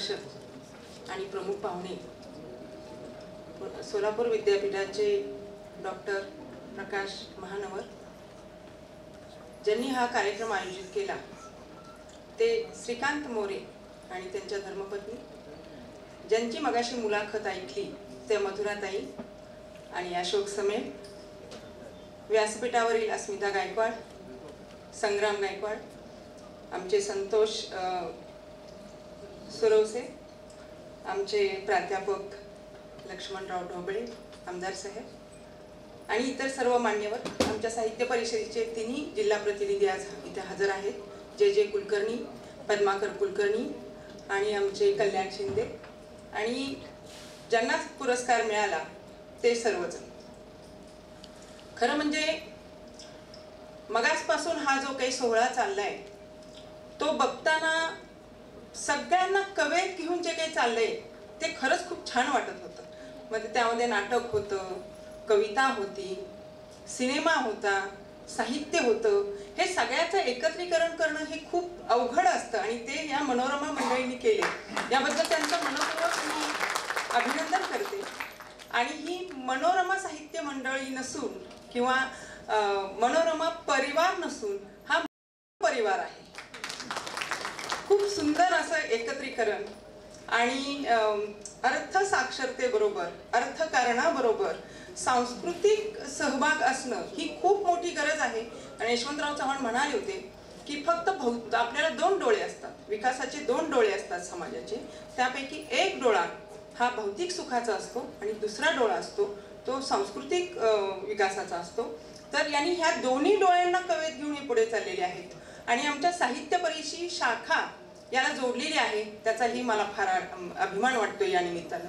मार्गदर्शक आणि प्रमुख पाहुणे सोलापूर विद्यापीठाचे डॉक्टर प्रकाश महानवर, ज्यांनी हा कार्यक्रम आयोजित केला ते श्रीकांत मोरे आणि त्यांच्या धर्मपत्नी, ज्यांची मगाशी मुलाखत ऐकली ते मधुराताई आणि अशोक समेल, व्यासपीठावरील अस्मिता गायकवाड, संग्राम गायकवाड, आमचे संतोष सुरवसे, आमचे प्राध्यापक लक्ष्मणराव ढोबळे आमदार साहेब आणि इतर सर्व मान्यवर, आमच्या साहित्य परिषदेचे तिन्ही जिल्हा प्रतिनिधी आज इथे हजर आहेत, जे कुलकर्णी, पद्माकर कुलकर्णी आणि आमचे कल्याण शिंदे आणि ज्यांना पुरस्कार मिळाला ते सर्वजण. खरं म्हणजे मगासपासून हा जो काही सोहळा चाललाय तो बघताना सगळ्यांना कवेत घेऊन जे काही चाललंय ते खरंच खूप छान वाटत होतं. म्हणजे त्यामध्ये नाटक होतं, कविता होती, सिनेमा होता, साहित्य होतं. हे सगळ्याचं एकत्रीकरण करणं हे खूप अवघड असतं आणि ते या मनोरमा मंडळींनी केले. याबद्दल त्यांचं मनपूर्वक मी अभिनंदन करते. आणि ही मनोरमा साहित्य मंडळी नसून किंवा मनोरमा परिवार नसून हा परिवार आहे. खूप सुंदर असं एकत्रीकरण आणि अर्थ साक्षरतेबरोबर, अर्थकारणाबरोबर सांस्कृतिक सहभाग असणं ही खूप मोठी गरज आहे. आणि यशवंतराव चव्हाण म्हणाले होते की फक्त आपल्याला दोन डोळे असतात, विकासाचे दोन डोळे असतात समाजाचे, त्यापैकी एक डोळा हा भौतिक सुखाचा असतो आणि दुसरा डोळा असतो तो सांस्कृतिक विकासाचा असतो. तर यांनी ह्या दोन्ही डोळ्यांना कवेत घेऊन हे पुढे चाललेले आहेत आणि आमच्या साहित्य परिषदेची शाखा याला जोडलेली आहे. त्याचाही मला फार अभिमान वाटतो या निमित्तानं.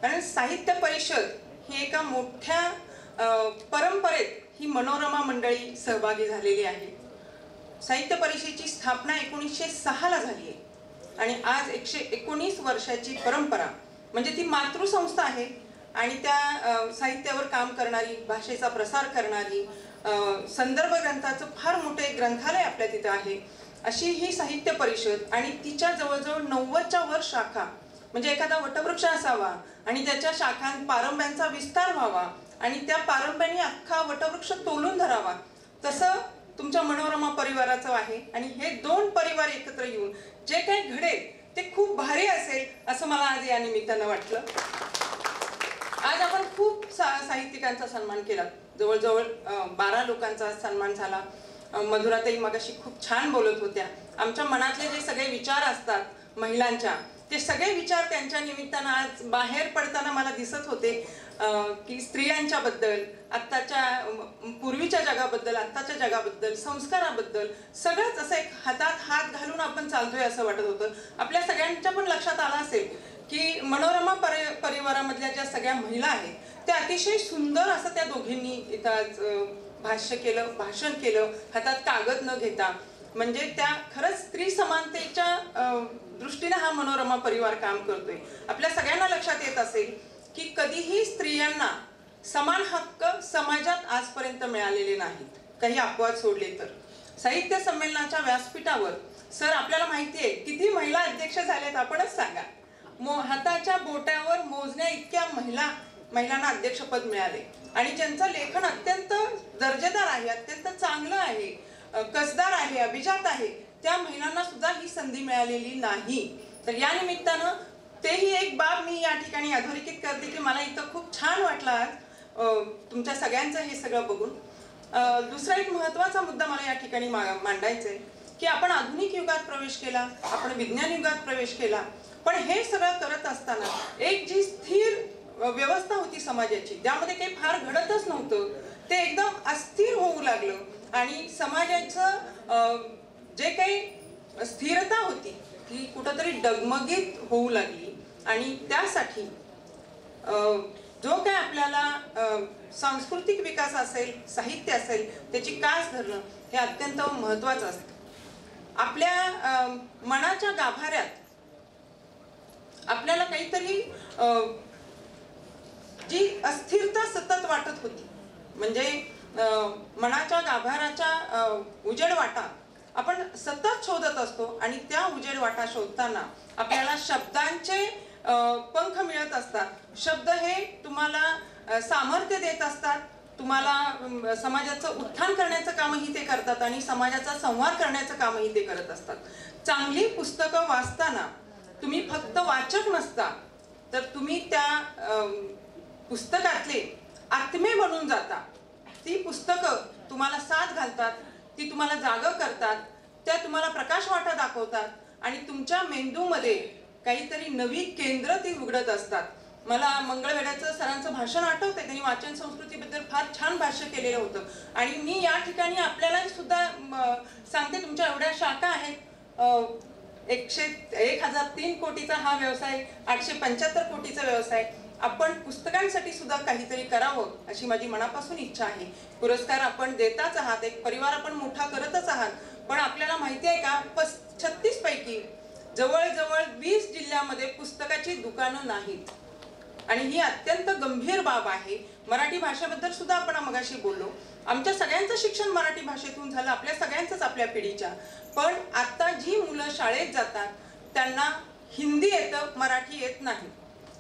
कारण साहित्य परिषद ही एका मोठ्या परंपरेत ही मनोरमा मंडळी सहभागी झालेली आहे. साहित्य परिषदेची स्थापना 1906 ला झाली आहे आणि आज 119 वर्षाची परंपरा, म्हणजे ती मातृसंस्था आहे आणि त्या साहित्यावर काम करणारी, भाषेचा प्रसार करणारी, संदर्भ ग्रंथाचं फार मोठे ग्रंथालय आपल्या तिथे आहे अशी ही साहित्य परिषद. आणि तिच्या जवळजवळ 90च्या वर शाखा, म्हणजे एखादा वटवृक्ष असावा आणि त्याच्या शाखांत पारंब्यांचा विस्तार व्हावा आणि त्या पारंब्याने अख्खा वटवृक्ष तोलून धरावा, तसं तुमच्या मनोरमा परिवाराचं आहे. आणि हे दोन परिवार एकत्र येऊन जे काही घडेल ते खूप भारी असेल असं मला आज या निमित्तानं वाटलं. आज आपण खूप साहित्यिकांचा सन्मान केला, जवळजवळ 12 लोकांचा सन्मान झाला. मधुराताई मगाशी खूप छान बोलत होत्या. आमच्या मनातले जे सगळे विचार असतात महिलांच्या, ते सगळे विचार त्यांच्या निमित्तानं आज बाहेर पडताना मला दिसत होते की स्त्रियांच्या बद्दल, आत्ताच्या पूर्वीच्या जगाबद्दल, आत्ताच्या जगाबद्दल, संस्काराबद्दल सगळंच असं एक हातात हात घालून आपण चालतोय असं वाटत होतं. आपल्या सगळ्यांच्या पण लक्षात आलं असेल की मनोरमा परिवारामधल्या ज्या सगळ्या महिला आहेत त्या अतिशय सुंदर असं त्या दोघींनी इथं भाष्य केलं, भाषण केलं, हातात कागद न घेता. म्हणजे त्या खरंच स्त्री समानतेच्या दृष्टीने हा मनोरमा परिवार काम करतोय. आपल्या सगळ्यांना लक्षात येत असेल की कधीही स्त्रियांना समान हक्क समाजात आजपर्यंत मिळालेले नाहीत, काही अपवाद सोडले तर. साहित्य संमेलनाच्या व्यासपीठावर सर आपल्याला माहिती आहे किती महिला अध्यक्ष झाल्यात, आपणच सांगा. हाताच्या बोटावर मोजण्या इतक्या महिलांना अध्यक्षपद मिळाले आणि ज्यांचं लेखन अत्यंत दर्जेदार आहे, अत्यंत चांगलं आहे, कसदार आहे, अभिजात आहे, त्या महिलांना सुद्धा ही संधी मिळालेली नाही. तर या निमित्तानं तेही एक बाब मी या ठिकाणी अधोरेखित करते की मला इथं खूप छान वाटलं आज तुमच्या सगळ्यांचं हे सगळं बघून. दुसरा एक महत्त्वाचा मुद्दा मला या ठिकाणी मांडायचा आहे की आपण आधुनिक युगात प्रवेश केला, आपण विज्ञान युगात प्रवेश केला, पण हे सगळं करत असताना एक जी स्थिर व्यवस्था होती समाजाची, त्यामध्ये काही फार घडतच नव्हतं, ते एकदम अस्थिर होऊ लागलं आणि समाजाचं जे काही स्थिरता होती ती कुठंतरी डगमगीत होऊ लागली. आणि त्यासाठी जो काय आपल्याला सांस्कृतिक विकास असेल, साहित्य असेल, त्याची कास धरणं हे अत्यंत महत्त्वाचं असतं. आपल्या मनाच्या गाभाऱ्यात आपल्याला काहीतरी जी अस्थिरता सतत वाटत होती, म्हणजे मनाच्या गाभाऱ्याच्या उजेड वाटा आपण सतत शोधत असतो आणि त्या उजेड वाटा शोधताना आपल्याला शब्दांचे पंख मिळत असतात। शब्द हे तुम्हाला सामर्थ्य देत असतात, तुम्हाला समाजाचं उत्थान करण्याचं कामही ते करतात आणि समाजाचा संवाद करण्याचं कामही ते करत असतात। चांगली पुस्तकं वाचताना तुम्ही फक्त वाचक नसता, तर तुम्ही त्या पुस्तकातले आत्मे बनून जाता। ती पुस्तकं तुम्हाला साथ घालतात, ती तुम्हाला जागं करतात, त्या तुम्हाला प्रकाश वाटा दाखवतात आणि तुमच्या मेंदूमध्ये काहीतरी नवी केंद्र ती उघडत असतात। मला मंगळवेढ्याचं सरांचं भाषण आठवतंय, त्यांनी वाचन संस्कृतीबद्दल फार छान भाष्य केलेलं होतं आणि मी या ठिकाणी आपल्याला सुद्धा सांगते, तुमच्या एवढ्या शाखा आहेत, 1003 कोटीचा हा व्यवसाय, 875 कोटीचा व्यवसाय, आपण पुस्तकांसाठी सुद्धा काहीतरी करावं अशी माझी मनापासून इच्छा आहे। पुरस्कार आपण देताच आहात, एक परिवार आपण मोठा करतच आहात, पण आपल्याला माहिती आहे का 36 पैकी जवळजवळ 20 जिल्ह्यामध्ये पुस्तकाची दुकानं नाहीत आणि ही अत्यंत गंभीर बाब आहे। मराठी भाषेबद्दल सुद्धा आपण मगाशी बोललो, आमच्या सगळ्यांचं शिक्षण मराठी भाषेतून झालं, आपल्या सगळ्यांचंच, आपल्या पिढीच्या, पण आता जी मुलं शाळेत जातात त्यांना हिंदी येतं, मराठी येत नाही।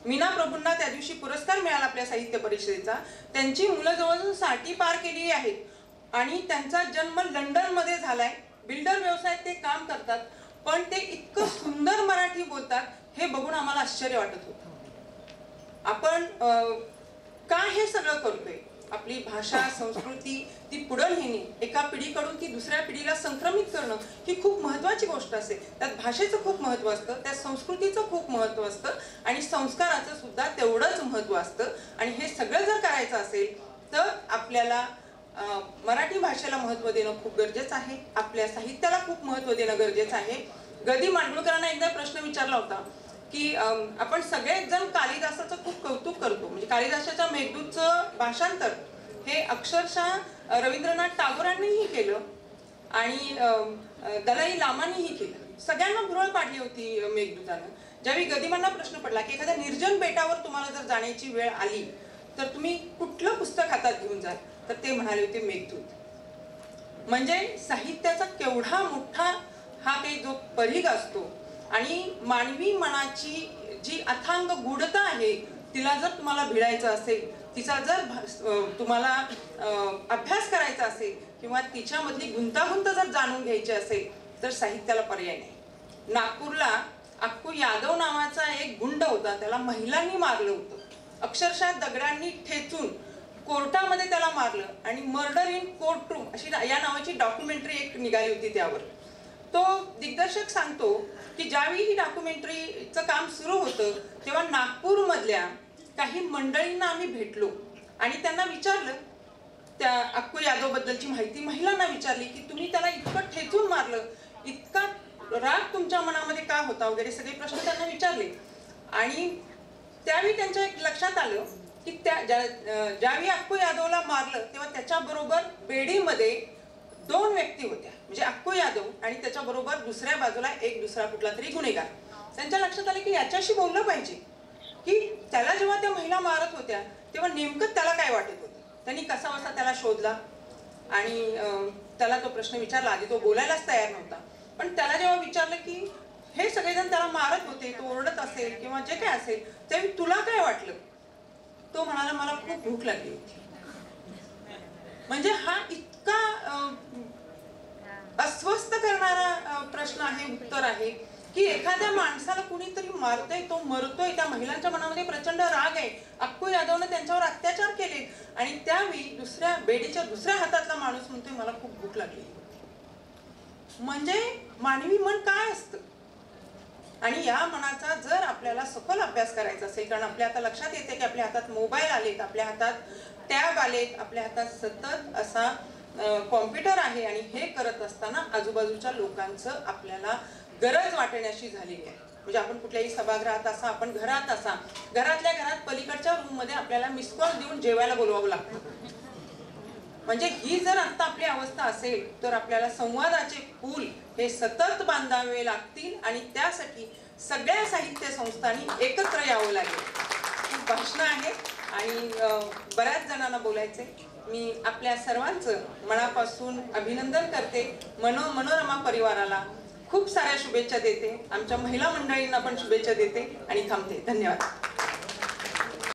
मीना प्रभूंना त्या दिवशी पुरस्कार मिळाला आपल्या साहित्य परिषदेचा, त्यांची मुलं जवळजवळ 60 पार केली आहेत आणि त्यांचा जन्म लंडनमध्ये झालाय, बिल्डर व्यवसायात ते काम करतात, पण ते इतकं सुंदर मराठी बोलतात हे बघून आम्हाला आश्चर्य वाटत होतं। आपण का हे सगळं करतोय? आपली भाषा संस्कृती ती पुढे नेणे, एका पिढीकडून ती दुसऱ्या पिढीला संक्रमित करणं ही खूप महत्त्वाची गोष्ट असते। त्यात भाषेचं खूप महत्त्व असतं, त्यात संस्कृतीचं खूप महत्त्व असतं आणि संस्काराचं सुद्धा तेवढंच महत्त्व असतं आणि हे सगळं जर करायचं असेल तर आपल्याला मराठी भाषेला महत्त्व देणं खूप गरजेचं आहे, आपल्या साहित्याला खूप महत्त्व देणं गरजेचं आहे। गदी माडगुळकरांना एकदा प्रश्न विचारला होता की आपण सगळेच जण कालिदासाचं खूप कौतुक करतो, म्हणजे कालिदासाच्या मेघदूतचं भाषांतर हे अक्षरशः रवींद्रनाथ टागोरांनीही केलं आणि दलाई लामांनीही केलं, सगळ्यांना भुरळ पाडली होती मेघदूतानं। ज्यावेळी गदिमांना प्रश्न पडला की एखाद्या निर्जन बेटावर तुम्हाला जर जाण्याची वेळ आली तर तुम्ही कुठलं पुस्तक हातात घेऊन जाल, तर ते म्हणाले होते मेघदूत। म्हणजे साहित्याचा केवढा मोठा हा काही जो परिघ असतो आणि मानवी मनाची जी अथांग गूढता आहे तिला जर तुम्हाला भिडायचं असेल, तिचा जर तुम्हाला अभ्यास करायचा असेल किंवा तिच्यामधली गुंतागुंत जर जाणून घ्यायची असेल तर साहित्याला पर्याय नाही। नागपूरला अक्कू यादव नावाचा एक गुंड होता, त्याला महिलांनी मारलं होतं, अक्षरशः दगडांनी ठेचून कोर्टामध्ये त्याला मारलं आणि मर्डर इन कोर्ट रूम अशी या नावाची डॉक्युमेंटरी एक निघाली होती त्यावर। तो दिग्दर्शक सांगतो की ज्यावेळी ही डॉक्युमेंटरीचं काम सुरू होतं तेव्हा नागपूरमधल्या काही मंडळींना आम्ही भेटलो आणि त्यांना विचारलं, त्या अक्कू यादव बद्दलची माहिती महिलांना विचारली की तुम्ही त्याला इतकं ठेचून मारलं, इतका राग तुमच्या मनामध्ये का होता वगैरे सगळे प्रश्न त्यांना विचारले आणि त्यावेळी त्यांच्या एक लक्षात आलं की ज्यावेळी अक्कू यादवला मारलं तेव्हा त्याच्याबरोबर बेडीमध्ये 2 व्यक्ती होत्या, म्हणजे अक्कू यादव आणि त्याच्याबरोबर दुसऱ्या बाजूला एक दुसरा कुठला तरी गुन्हेगार। त्यांच्या लक्षात आलं की याच्याशी बोललं पाहिजे की त्याला जेव्हा त्या महिला मारत होत्या तेव्हा नेमकं त्याला काय वाटत होतं। त्यांनी कसाबसा त्याला शोधला आणि त्याला तो प्रश्न विचारला, आधी तो बोलायलाच तयार नव्हता, पण त्याला जेव्हा विचारलं की हे सगळेजण त्याला मारत होते, तो ओरडत असेल किंवा जे काय असेल त्यावेळी तुला काय वाटलं, तो म्हणाला मला खूप भूक लागली होती। म्हणजे हा इतका अस्वस्थ करणारा प्रश्न आहे, उत्तर आहे की एखाद्या माणसाला कुणीतरी मारतंय, तो मरतोय, त्या महिलांच्या मनामध्ये प्रचंड राग आहे, अक्कू यादवने त्यांच्यावर अत्याचार केले आणि त्यावेळी दुसऱ्या बेडीच्या दुसऱ्या हातातला माणूस म्हणतोय मला खूप भूक लागली। म्हणजे मानवी मन काय असतं आणि या मनाचा जर आपल्याला सखोल अभ्यास करायचा असेल, कारण आपल्या आता लक्षात येते की आपल्या हातात मोबाईल आलेत, आपल्या हातात टॅब आलेत, आपल्या हातात सतत असा कॉम्प्युटर आहे आणि हे करत असताना आजूबाजूच्या लोकांचं आपल्याला गरज वाटण्याची झालेली आहे। म्हणजे आपण कुठल्याही सभागृहात असा, आपण घरात असा, घरातल्या घरात पलीकडच्या रूम मध्ये आपल्याला मिस कॉल देऊन जेवायला बोलवावं लागतं। म्हणजे ही जर आता आपली अवस्था असेल तर आपल्याला संवादाचे पूल हे सतत बांधावे लागतील आणि त्यासाठी सगळ्या साहित्य संस्थांनी एकत्र यावं लागेल। खूप भाषणं आहेत आणि बऱ्याच जणांना बोलायचे, मी आपल्या सर्वांचं मनापासून अभिनंदन करते. मनोरमा परिवाराला खूप साऱ्या शुभेच्छा देते. आमच्या महिला मंडळींना पण शुभेच्छा देते आणि थांबते. धन्यवाद.